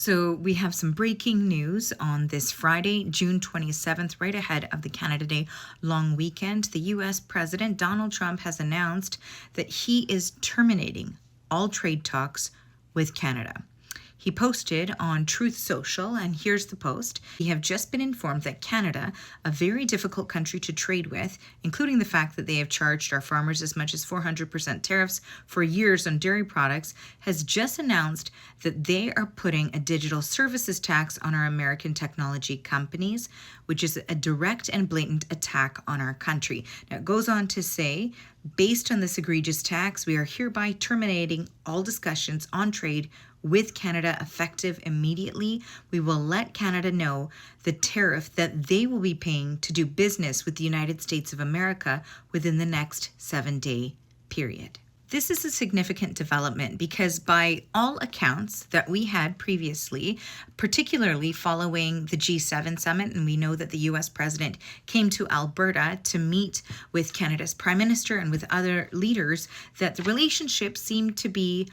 So we have some breaking news on this Friday, June 27th, right ahead of the Canada Day long weekend. The US President Donald Trump has announced that he is terminating all trade talks with Canada. He posted on Truth Social, and here's the post. We have just been informed that Canada, a very difficult country to trade with, including the fact that they have charged our farmers as much as 400% tariffs for years on dairy products, has just announced that they are putting a digital services tax on our American technology companies, which is a direct and blatant attack on our country. Now, it goes on to say, based on this egregious tax, we are hereby terminating all discussions on trade with Canada effective immediately. We will let Canada know the tariff that they will be paying to do business with the United States of America within the next 7-day period. This is a significant development because by all accounts that we had previously, particularly following the G7 summit, and we know that the US president came to Alberta to meet with Canada's prime minister and with other leaders, that the relationship seemed to be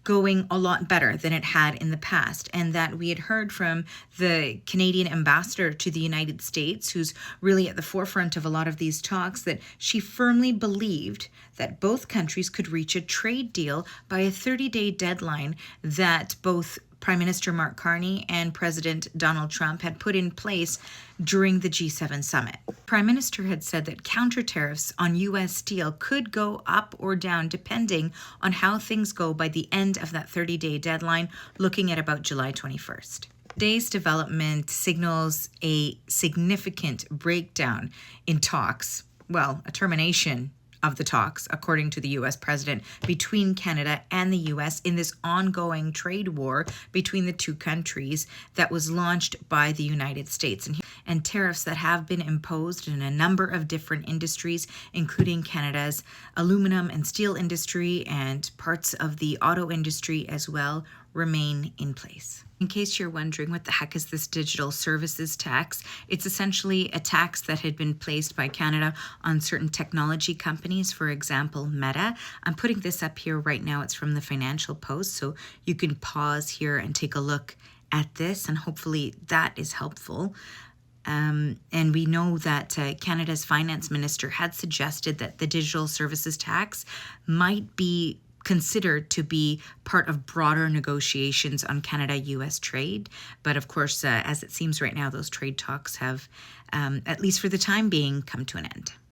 going a lot better than it had in the past, and that we had heard from the Canadian ambassador to the United States, who's really at the forefront of a lot of these talks, that she firmly believed that both countries could reach a trade deal by a 30-day deadline that both Prime Minister Mark Carney and President Donald Trump had put in place during the G7 summit. Prime Minister had said that counter tariffs on U.S. steel could go up or down depending on how things go by the end of that 30-day deadline, looking at about July 21st. Today's development signals a significant breakdown in talks, well, a termination of the talks, according to the U.S. president, between Canada and the U.S. in this ongoing trade war between the two countries that was launched by the United States. And tariffs that have been imposed in a number of different industries, including Canada's aluminum and steel industry and parts of the auto industry as well, remain in place. In case you're wondering what the heck is this digital services tax, it's essentially a tax that had been placed by Canada on certain technology companies, for example, Meta. I'm putting this up here right now. It's from the Financial Post, so you can pause here and take a look at this, and hopefully that is helpful. And we know that Canada's finance minister had suggested that the digital services tax might be considered to be part of broader negotiations on Canada-US trade. But of course, as it seems right now, those trade talks have, at least for the time being, come to an end.